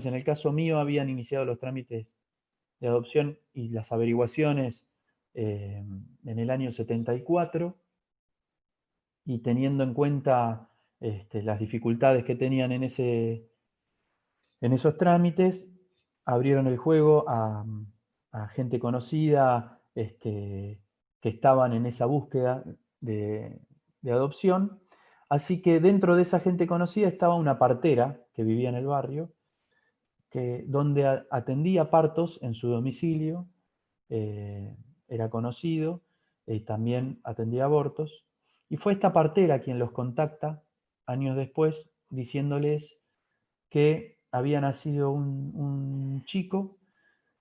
en el caso mío habían iniciado los trámites de adopción y las averiguaciones en el año 74, y teniendo en cuenta las dificultades que tenían en esos trámites, abrieron el juego a gente conocida que estaban en esa búsqueda de adopción. Así que dentro de esa gente conocida estaba una partera que vivía en el barrio, donde atendía partos en su domicilio, era conocido, también atendía abortos, y fue esta partera quien los contacta años después diciéndoles que había nacido un chico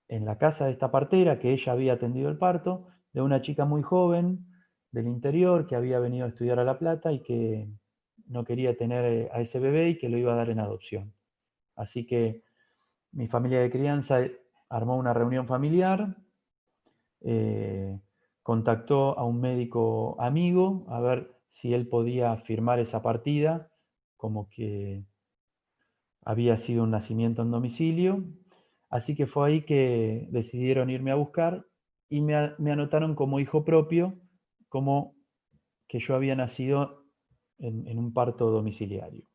en la casa de esta partera, que ella había atendido el parto, de una chica muy joven del interior que había venido a estudiar a La Plata y que no quería tener a ese bebé y que lo iba a dar en adopción. Así que mi familia de crianza armó una reunión familiar, eh, contactó a un médico amigo a ver si él podía firmar esa partida como que había sido un nacimiento en domicilio. Así que fue ahí que decidieron irme a buscar y me anotaron como hijo propio, como que yo había nacido en un parto domiciliario.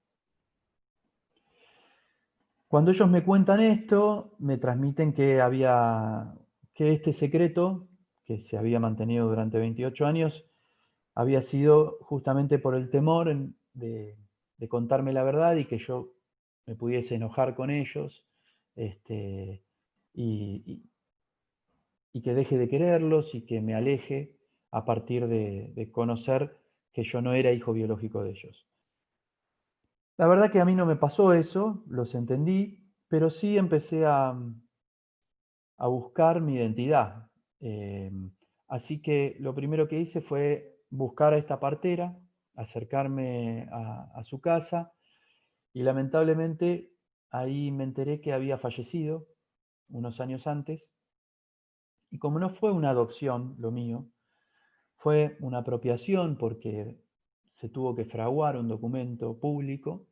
Cuando ellos me cuentan esto, me transmiten que este secreto, que se había mantenido durante 28 años, había sido justamente por el temor de contarme la verdad y que yo me pudiese enojar con ellos, este, y, y- y que deje de quererlos y que me aleje a partir de conocer que yo no era hijo biológico de ellos. La verdad que a mí no me pasó eso, los entendí, pero sí empecé a buscar mi identidad. Así que lo primero que hice fue buscar a esta partera, acercarme a su casa, y lamentablemente ahí me enteré que había fallecido unos años antes. Y como no fue una adopción lo mío, fue una apropiación porque se tuvo que fraguar un documento público,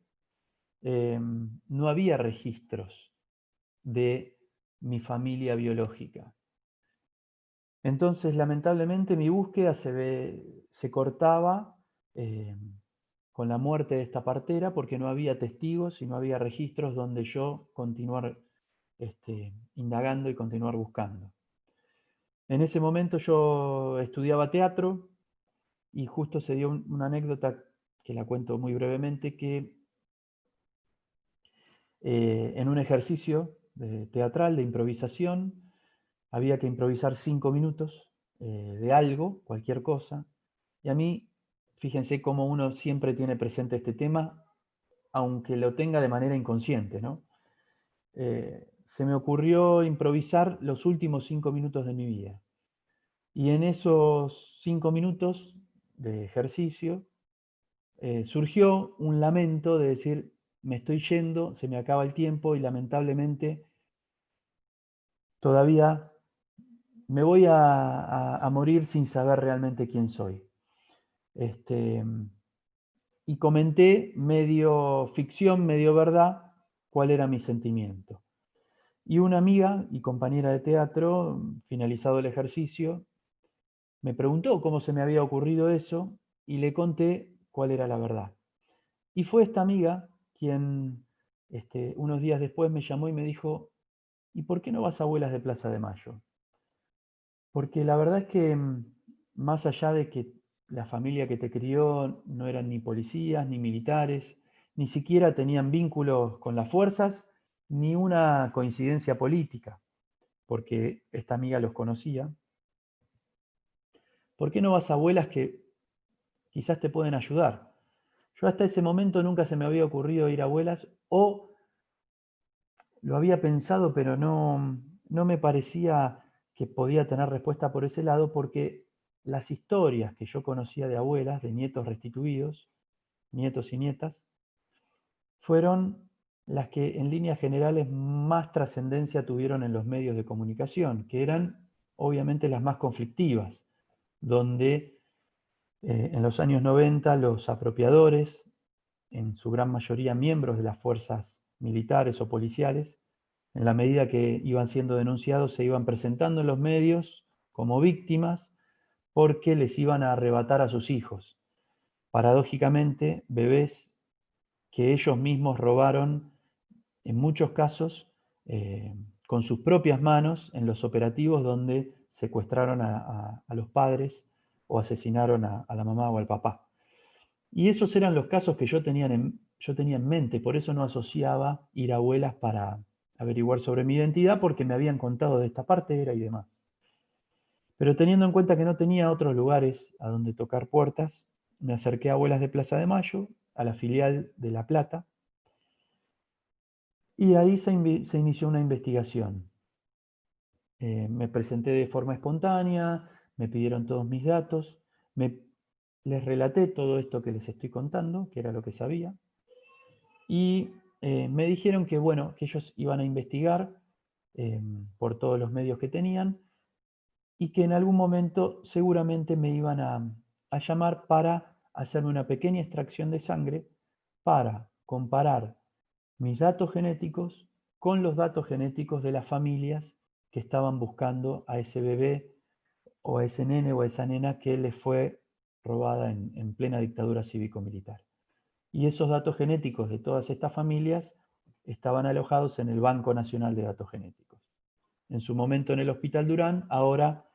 no había registros de mi familia biológica. Entonces, lamentablemente, mi búsqueda se cortaba eh, con la muerte de esta partera porque no había testigos y no había registros donde yo continuar indagando y continuar buscando. En ese momento yo estudiaba teatro y justo se dio una anécdota que la cuento muy brevemente, que en un ejercicio teatral de improvisación había que improvisar 5 minutos de algo, cualquier cosa, y a mí, fíjense cómo uno siempre tiene presente este tema, aunque lo tenga de manera inconsciente, ¿no? Se me ocurrió improvisar los últimos 5 minutos de mi vida. Y en esos 5 minutos de ejercicio surgió un lamento de decir, me estoy yendo, se me acaba el tiempo y lamentablemente todavía me voy a morir sin saber realmente quién soy. Este, y comenté medio ficción, medio verdad, cuál era mi sentimiento. Y una amiga y compañera de teatro, finalizado el ejercicio, me preguntó cómo se me había ocurrido eso y le conté cuál era la verdad. Y fue esta amiga quien unos días después me llamó y me dijo, ¿y por qué no vas a Abuelas de Plaza de Mayo? Porque la verdad es que más allá de que la familia que te crió no eran ni policías, ni militares, ni siquiera tenían vínculos con las fuerzas, ni una coincidencia política, porque esta amiga los conocía. ¿Por qué no vas a abuelas que quizás te pueden ayudar? Yo hasta ese momento nunca se me había ocurrido ir a abuelas, o lo había pensado, pero no me parecía que podía tener respuesta por ese lado, porque las historias que yo conocía de abuelas, de nietos restituidos, nietos y nietas, fueron las que en líneas generales más trascendencia tuvieron en los medios de comunicación, que eran obviamente las más conflictivas, donde en los años 90 los apropiadores, en su gran mayoría miembros de las fuerzas militares o policiales, en la medida que iban siendo denunciados, se iban presentando en los medios como víctimas porque les iban a arrebatar a sus hijos. Paradójicamente, bebés que ellos mismos robaron, en muchos casos, con sus propias manos en los operativos donde secuestraron a los padres o asesinaron a la mamá o al papá. Y esos eran los casos que yo tenía en mente, por eso no asociaba ir a abuelas para averiguar sobre mi identidad, porque me habían contado de esta parte era y demás. Pero teniendo en cuenta que no tenía otros lugares a donde tocar puertas, me acerqué a Abuelas de Plaza de Mayo, a la filial de La Plata, y ahí se inició una investigación. Me presenté de forma espontánea, me pidieron todos mis datos, les relaté todo esto que les estoy contando, que era lo que sabía, y me dijeron que, bueno, que ellos iban a investigar por todos los medios que tenían y que en algún momento seguramente me iban a llamar para hacerme una pequeña extracción de sangre para comparar mis datos genéticos con los datos genéticos de las familias que estaban buscando a ese bebé o a ese nene o a esa nena que les fue robada en plena dictadura cívico-militar. Y esos datos genéticos de todas estas familias estaban alojados en el Banco Nacional de Datos Genéticos. En su momento en el Hospital Durán, ahora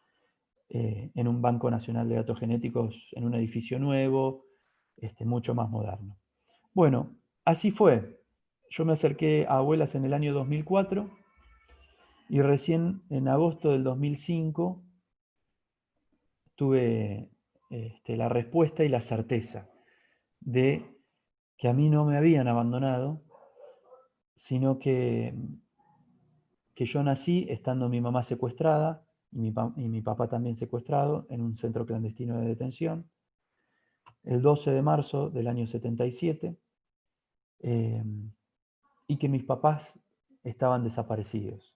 en un Banco Nacional de Datos Genéticos, en un edificio nuevo, mucho más moderno. Bueno, así fue. Yo me acerqué a Abuelas en el año 2004 y recién en agosto del 2005 tuve la respuesta y la certeza de que a mí no me habían abandonado, sino que yo nací estando mi mamá secuestrada y mi papá también secuestrado en un centro clandestino de detención, el 12 de marzo del año 77, y que mis papás estaban desaparecidos.